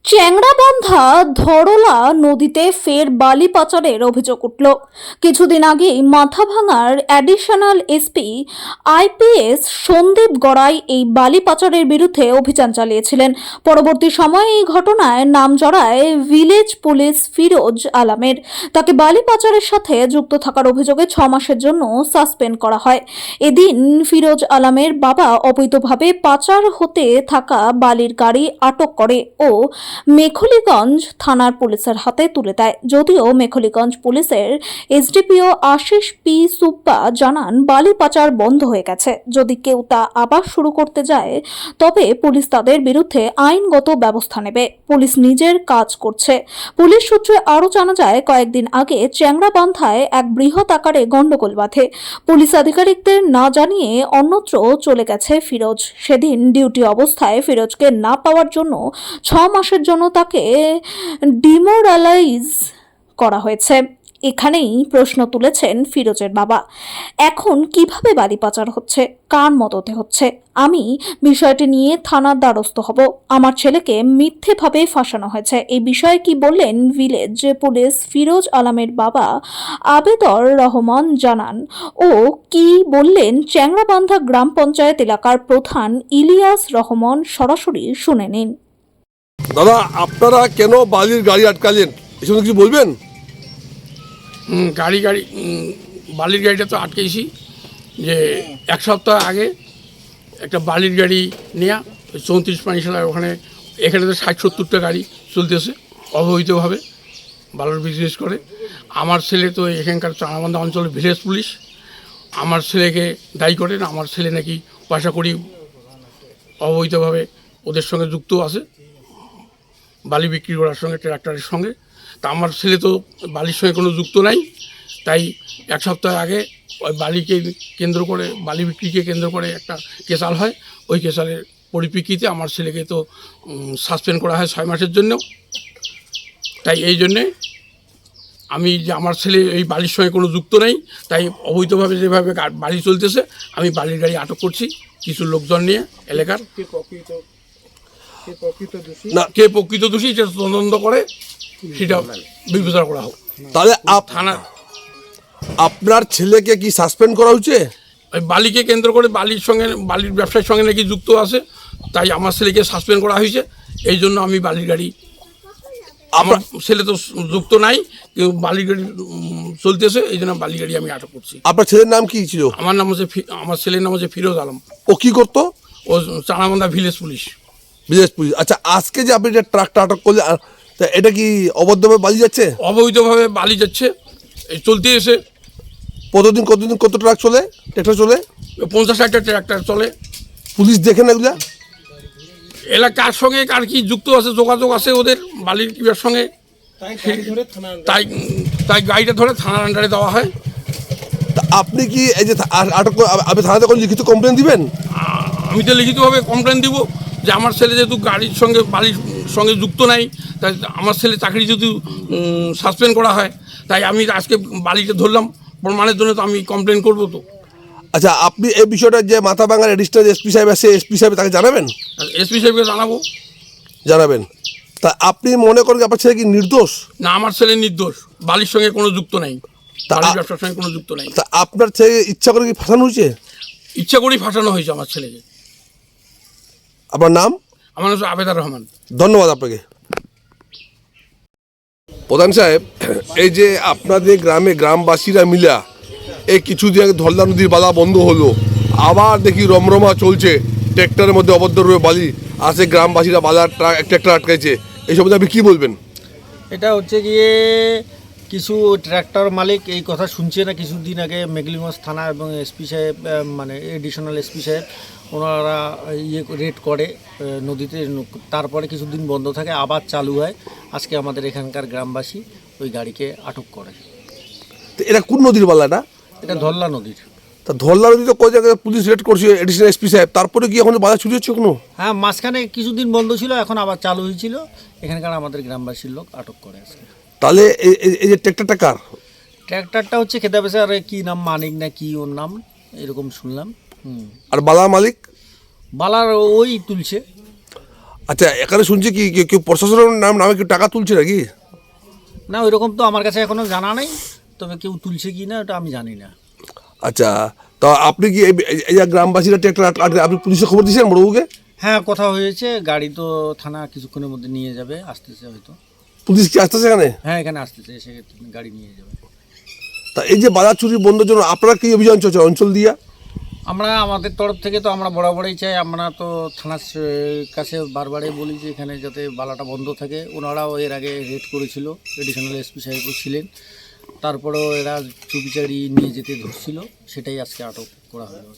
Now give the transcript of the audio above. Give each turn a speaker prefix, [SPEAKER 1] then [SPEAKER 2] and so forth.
[SPEAKER 1] চ্যাংড়াবান্ধা ধরলা নদীতে ফের বালি পাচারের অভিযোগ উঠল। কিছুদিন আগে মাথাভাঙার additional SP IPS Sandip Garai এই বালি পাচারের বিরুদ্ধে অভিযান চালিয়েছিলেন। পরবর্তী সময়ে এই ঘটনায় নাম জড়ায় ভিলেজ পুলিশ ফিরোজ আলমের। তাকে বালি পাচারের সাথে যুক্ত থাকার অভিযোগে 6 মাসের জন্য সাসপেন্ড করা হয়। এদিন ফিরোজ আলমের বাবা অবৈধভাবে পাচার হতে থাকা বালির গাড়ি আটক করে ও মেখলিগঞ্জ থানার পুলিশের হাতে তুলে দেয়। যদিও মেখলিগঞ্জ পুলিশের এসডিপিও আশিস পি সুব্বা জানান বালি পাচার বন্ধ হয়ে গেছে। যদি কেউ তা আবার শুরু করতে যায় তবে পুলিশ তাদের বিরুদ্ধে আইনগত ব্যবস্থা নেবে। পুলিশ নিজের কাজ করছে। পুলিশ সূত্রে আরও জানা যায়, কয়েকদিন আগে চ্যাংড়াবান্ধায় এক বৃহৎ আকারে গন্ডগোল বাধে। পুলিশ আধিকারিকদের না জানিয়ে অন্যত্র চলে গেছে ফিরোজ। সেদিন ডিউটি অবস্থায় ফিরোজকে না পাওয়ার জন্য 6 মাসের জন্য তাকে ডিমোরালাইজ করা হয়েছে। এখানেই প্রশ্ন তুলেছেন ফিরোজের বাবা, এখন কিভাবে বালি পাচার হচ্ছে, কার মদতে হচ্ছে? আমি বিষয়টি নিয়ে থানার দ্বারস্থ হব। আমার ছেলেকে মিথ্যেভাবে ফাঁসানো হয়েছে। এই বিষয়ে কি বললেন ভিলেজ পুলিশ ফিরোজ আলমের বাবা আবেদর রহমান জানান ও কি বললেন চ্যাংড়াবান্ধা গ্রাম পঞ্চায়েত এলাকার প্রধান ইলিয়াস রহমান, সরাসরি শুনে নিন।
[SPEAKER 2] দাদা, আপনারা কেন বালির গাড়ি আটকালেন এসব কিছু বলবেন?
[SPEAKER 3] বালির গাড়িটা তো আটকেছি যে এক সপ্তাহ আগে একটা বালির গাড়ি নেওয়া 34 পানিশালার ওখানে, এখানে তো 60-70টা গাড়ি চলতেছে অবৈধভাবে বালুর বিজনেস করে। আমার ছেলে তো এখানকার চাঁড়াবান্ধা অঞ্চলের ভিলেজ পুলিশ, আমার ছেলেকে দায়ী করেন। আমার ছেলে নাকি পয়সা করি অবৈধভাবে ওদের সঙ্গে যুক্ত আছে, বালি বিক্রি করার সঙ্গে, ট্রাক্টরের সঙ্গে। তা আমার ছেলে তো বালির সঙ্গে কোনো যুক্ত নাই। তাই এক সপ্তাহ আগে ওই বালিকে কেন্দ্র করে, বালি বিক্রিকে কেন্দ্র করে একটা কেসাল হয়। ওই কেসালের পরিপ্রেক্ষিতে আমার ছেলেকে তো সাসপেন্ড করা হয় 6 মাসের জন্য। তাই এই জন্যে আমি যে আমার ছেলে এই বালির সঙ্গে কোনো যুক্ত নেই, তাই অবৈধভাবে যেভাবে বালি চলতেছে আমি বালির গাড়ি আটক করছি কিছু লোকজন নিয়ে এলাকার। না, কে প্রকৃত দোষী সেটা তদন্ত করে সেটা বিবেচনা করা হোক।
[SPEAKER 2] তাহলে
[SPEAKER 3] থানা
[SPEAKER 2] আপনার ছেলেকে কি সাসপেন্ড করা হচ্ছে?
[SPEAKER 3] ওই বালিকে কেন্দ্র করে, বালির সঙ্গে, বালির ব্যবসার সঙ্গে নাকি যুক্ত আছে, তাই আমার ছেলেকে সাসপেন্ড করা হয়েছে। এই জন্য আমি বালির গাড়ি, আমার ছেলে তো যুক্ত নাই, কেউ বালির গাড়ি চলতেছে, এই জন্য বালির গাড়ি আমি আটক করছি।
[SPEAKER 2] আপনার ছেলের নাম কি ছিল?
[SPEAKER 3] আমার ছেলের নাম হচ্ছে ফিরোজ আলম।
[SPEAKER 2] ও কি করতো?
[SPEAKER 3] ও চাঁড়াবান্ধা ভিলেজ পুলিশ।
[SPEAKER 2] Village police. আচ্ছা, আজকে যে আপনি ট্রাকটা আটক করলেন, তা এটা কি অবৈধভাবে বালি যাচ্ছে?
[SPEAKER 3] অবৈধভাবে বালি যাচ্ছে, এই চলতে এসে।
[SPEAKER 2] কতদিন কত ট্রাক চলে, ট্রাক্টর চলে?
[SPEAKER 3] 50-60টা ট্রাক্টর চলে।
[SPEAKER 2] পুলিশ দেখে না এগুলা?
[SPEAKER 3] এলাকার সঙ্গে কার কি যুক্ত আছে, যোগাযোগ আছে ওদের বালির কিবার সঙ্গে, তাই গাড়িটা ধরে থানার আন্ডারে দেওয়া হয়।
[SPEAKER 2] তা আপনি কি এই যে আটক, আপনি থানাতে কোনো লিখিত কমপ্লেন দিবেন?
[SPEAKER 3] আমি তো লিখিতভাবে কমপ্লেন দিব যে আমার ছেলে যেহেতু গাড়ির সঙ্গে, বালির সঙ্গে যুক্ত নাই, তাই আমার ছেলে চাকরি যেহেতু সাসপেন্ড করা হয়, তাই আমি আজকে বালিটা ধরলাম প্রমাণের জন্য, তো আমি কমপ্লেন করবো তো।
[SPEAKER 2] আচ্ছা, আপনি এই বিষয়টা যে মাথাভাঙার এডিশনাল এসপি সাহেব আছে, এসপি সাহেব তাকে জানাবেন?
[SPEAKER 3] এসপি সাহেবকে
[SPEAKER 2] জানাবেন। তা আপনি মনে করেন আপনার ছেলে কি নির্দোষ?
[SPEAKER 3] না, আমার ছেলে নির্দোষ, বালির সঙ্গে কোনো যুক্ত নাই, বালির ব্যবসার সঙ্গে কোনো যুক্ত নাই।
[SPEAKER 2] তা আপনার ছেলে ইচ্ছা করে কি ফাঁসানো হয়েছে?
[SPEAKER 3] ইচ্ছা করেই ফাঁসানো হয়েছে আমার ছেলেকে।
[SPEAKER 2] আপনার নাম?
[SPEAKER 3] আমার নাম হচ্ছে আবেদর রহমান।
[SPEAKER 2] ধন্যবাদ আপনাকে। প্রধান সাহেব, এই যে আপনাদের গ্রামবাসীরা মিলা এই কিছুদিন আগে ধরলা নদীর বাধা বন্ধ হলো, আবার দেখি রমরমা চলছে, ট্র্যাক্টরের মধ্যে অবৈধভাবে বালি আসে, গ্রামবাসীরা বাজার ট্র্যাক্টর আটকাইছে, এই সম্বন্ধে আপনি কী বলবেন?
[SPEAKER 4] এটা হচ্ছে গিয়ে কিছু ট্র্যাক্টর মালিক এই কথা শুনছে না। কিছুদিন আগে মেঘলিগঞ্জ থানা এবং এসপি সাহেব, মানে এডিশনাল এসপি সাহেব, ওনারা রেড করে নদীতে। তারপরে কিছুদিন বন্ধ থাকে, আবার চালু হয়। আজকে আমাদের এখানকার গ্রামবাসী ওই গাড়িকে আটক করে।
[SPEAKER 2] তো এটা কোন নদীর বালাটা?
[SPEAKER 4] এটা ধরলা নদীর।
[SPEAKER 2] তা ধরলা নদী তো কয় জায়গায় পুলিশ রেড করছে, এডিশনাল এসপি সাহেব, তারপরে কি এখন বাজার ছুটি হচ্ছে কোনো?
[SPEAKER 4] হ্যাঁ, মাঝখানে কিছুদিন বন্ধ ছিল, এখন আবার চালু হয়েছিল। এখানকার আমাদের গ্রামবাসীর লোক আটক করে আজকে।
[SPEAKER 2] তাহলে এই যে ট্র্যাক্টরটা কার?
[SPEAKER 4] ট্র্যাক্টরটা হচ্ছে খেদাবেছে, আর কি নাম, মানিক না কি ওর নাম, এরকম শুনলাম।
[SPEAKER 2] আর বালা মালিক?
[SPEAKER 4] বালার ওই তুলছে।
[SPEAKER 2] আচ্ছা, এখানে শুনছি কি কেউ প্রশাসনের নামে কেউ টাকা তুলছে নাকি?
[SPEAKER 4] না, ওই রকম তো আমার কাছে এখনও জানা নেই, তবে কেউ তুলছে কি না ওটা আমি জানি না।
[SPEAKER 2] আচ্ছা, তা আপনি কি এই যে গ্রামবাসীরা ট্রাক্টর আটকে, আপনি পুলিশে খবর দিয়েছেন বড়বাবুকে?
[SPEAKER 4] হ্যাঁ, কথা হয়েছে, গাড়ি তো থানা কিছুক্ষণের মধ্যে নিয়ে যাবে, আসতেছে হয়তো।
[SPEAKER 2] পুলিশ কি আসতেছে এখানে?
[SPEAKER 4] হ্যাঁ, এখানে আসতেছে, এসে গাড়ি নিয়ে যাবে।
[SPEAKER 2] তা এই যে বাজার চুরি বন্ধের জন্য আপনারা কি অভিযান চলছে অঞ্চল দিয়া?
[SPEAKER 4] আমরা আমাদের তরফ থেকে তো আমরা বরাবরই চাই, আমরা তো থানার কাছে বারবারই বলি যে এখানে যাতে বালাটা বন্ধ থাকে। ওনারাও এর আগে রেড করেছিল, এডিশনাল এসপি সাহেবও ছিলেন, তারপরেও এরা চুপিচারি নিয়ে যেতে ধরছিল, সেটাই আজকে আটক করা হলো।